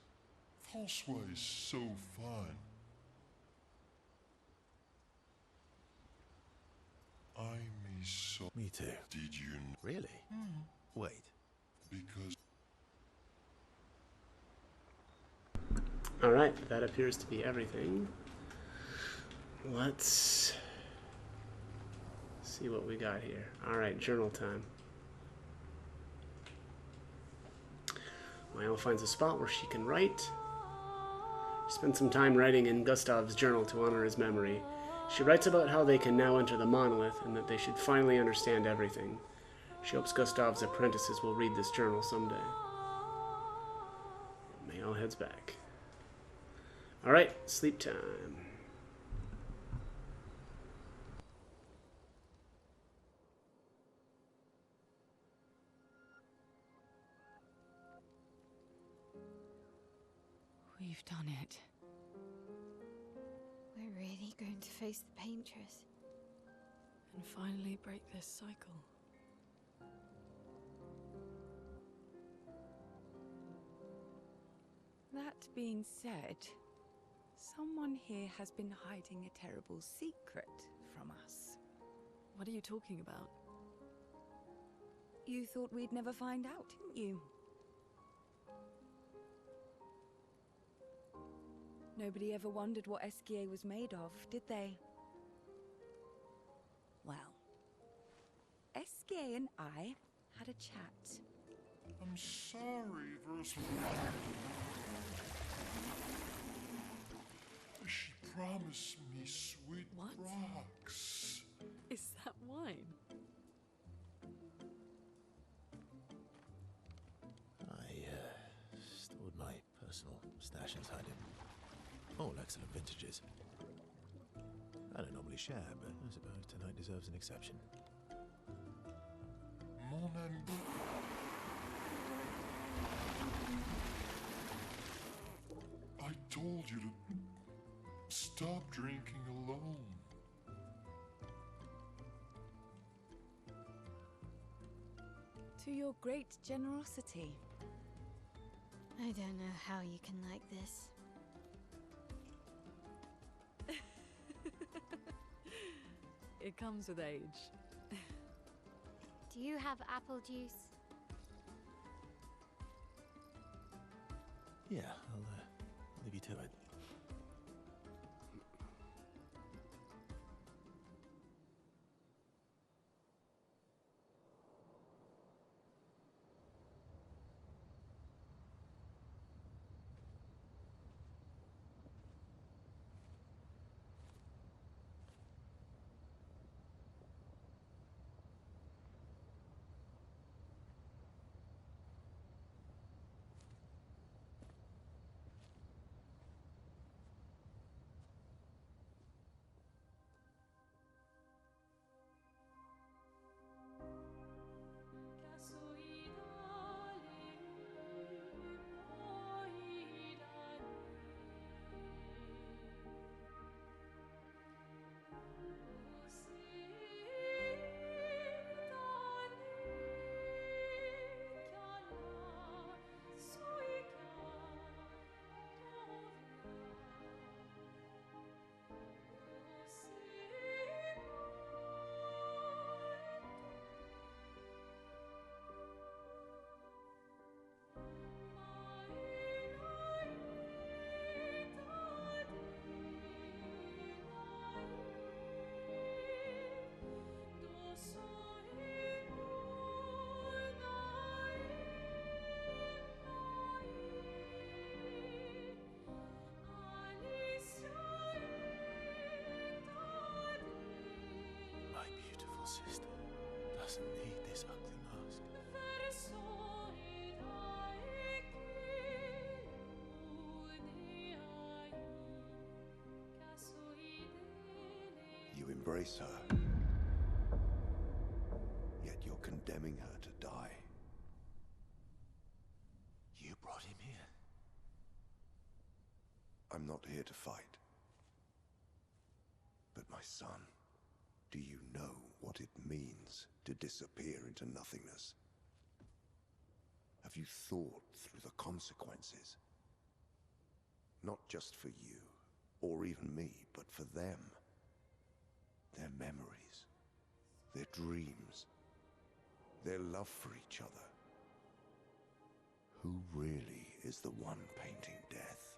Francois is so fun. I'm so. Me too. Did you know? Really? Wait. Because. Alright, that appears to be everything. Let's see what we got here. Alright, journal time. Mael finds a spot where she can write. Spend some time writing in Gustav's journal to honor his memory. She writes about how they can now enter the monolith and that they should finally understand everything. She hopes Gustav's apprentices will read this journal someday. Mael heads back. Alright, sleep time. We've done it. We're really going to face the Paintress. And finally break this cycle. That being said, someone here has been hiding a terrible secret from us. What are you talking about? You thought we'd never find out, didn't you? Nobody ever wondered what Esquier was made of, did they? Well, Esquier and I had a chat. I'm sorry, Verse. She promised me sweet What? rocks. Is that wine? I stored my personal stash inside it. All excellent vintages. I don't normally share, but I suppose tonight deserves an exception. Mon ami. I told you to stop drinking alone. To your great generosity. I don't know how you can like this. It comes with age. Do you have apple juice? Yeah, I'll leave you to it. My beautiful sister doesn't need this ugly mask. You embrace her, yet you're condemning her to die. You brought him here. I'm not here to fight. But my son, do you know what it means to disappear into nothingness? Have you thought through the consequences? Not just for you, or even me, but for them. Their memories, their dreams, their love for each other. Who really is the one painting death,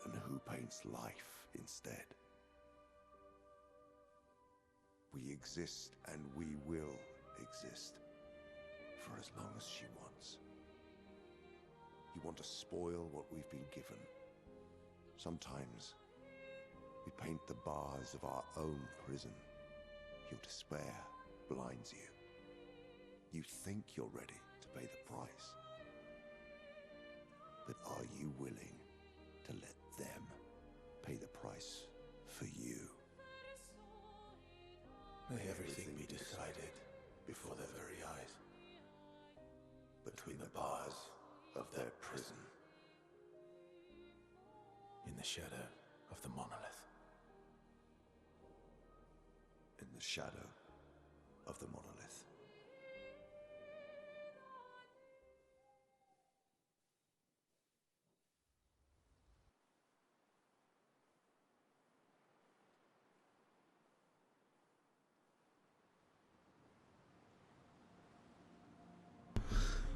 and who paints life instead? We exist, and we will exist, for as long as she wants. You want to spoil what we've been given. Sometimes we paint the bars of our own prison. Your despair blinds you. You think you're ready to pay the price. But are you willing to let them pay the price for you? May everything be decided before their very eyes. Between the bars of their prison. In the shadow of the monolith. the shadow of the monolith.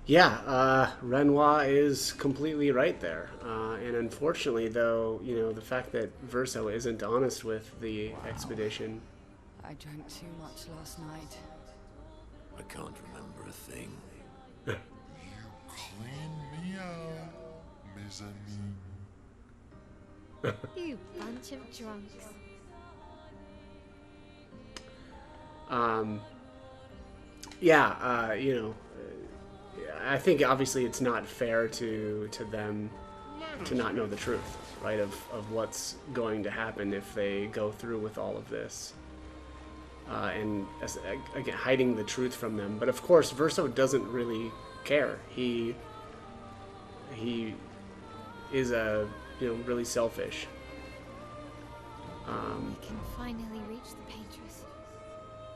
Yeah, Renoir is completely right there. And unfortunately, though, you know, the fact that Verso isn't honest with the expedition. I drank too much last night. I can't remember a thing. You clean me out, mes amis. You bunch of drunks. Yeah, you know, I think obviously it's not fair to them to not know the truth, right, of what's going to happen if they go through with all of this. And again, hiding the truth from them. But of course, Verso doesn't really care. He is really selfish. We can finally reach the Patrus.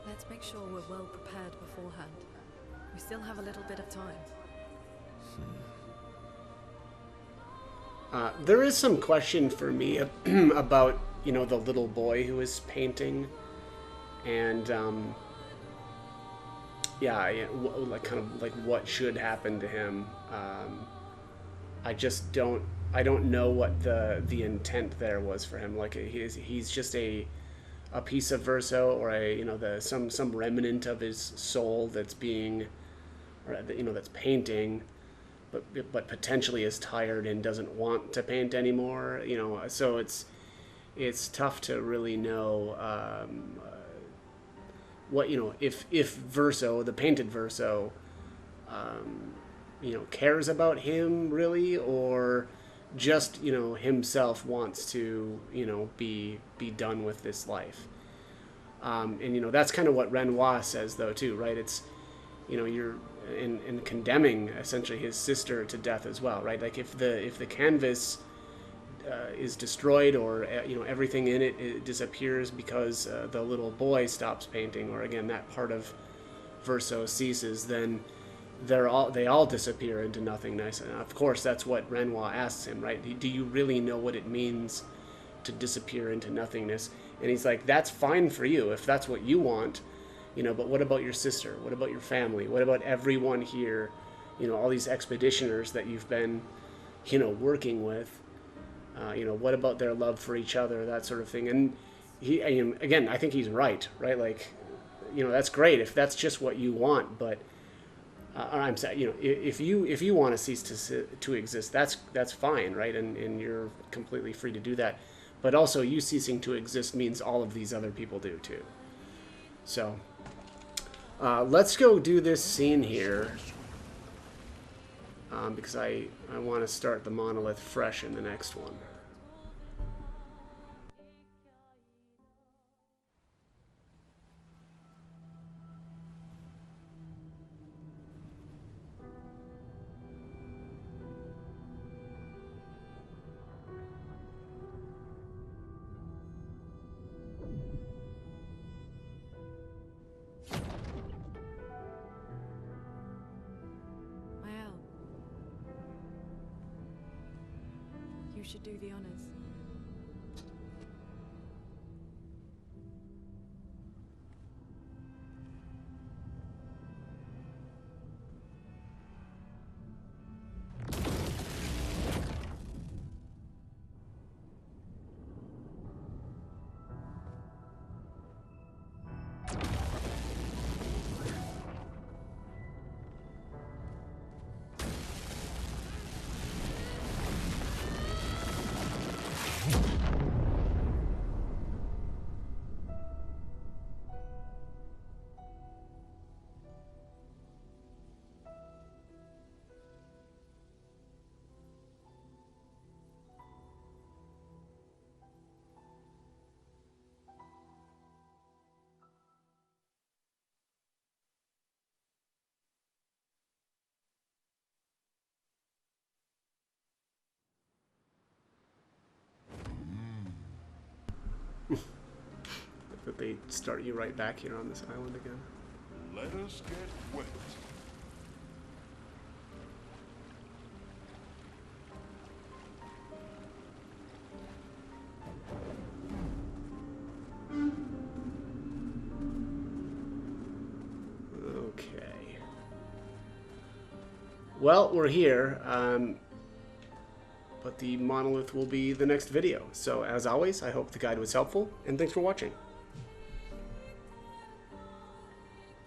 Let's make sure we're well prepared beforehand. We still have a little bit of time. There is some question for me about, you know, the little boy who is painting, and like kind of like what should happen to him. I don't know what the intent there was for him. Like he's just a piece of Verso, or some remnant of his soul that's being, or that's painting, but potentially is tired and doesn't want to paint anymore. So it's tough to really know what, if Verso, the painted Verso, cares about him really, or just himself wants to be done with this life. And that's kind of what Renoir says though too, right? It's you're in condemning essentially his sister to death as well, right? Like if the canvas is destroyed, or everything in it disappears because the little boy stops painting, or again that part of Verso ceases, then they all disappear into nothingness. And of course that's what Renoir asks him, right? Do you really know what it means to disappear into nothingness? And he's like, that's fine for you if that's what you want, but what about your sister? What about your family? What about everyone here? All these expeditioners that you've been working with. What about their love for each other, that sort of thing. And again, I think he's right? Like, that's great if that's just what you want, but I'm saying, if you want to cease to exist, that's fine, right? And you're completely free to do that. But also, you ceasing to exist means all of these other people do too. So, let's go do this scene here, because I want to start the monolith fresh in the next one. You should do the honors. that they start you right back here on this island again. Let us get wet. Okay. Well, we're here, but the monolith will be the next video. So, as always, I hope the guide was helpful, and thanks for watching.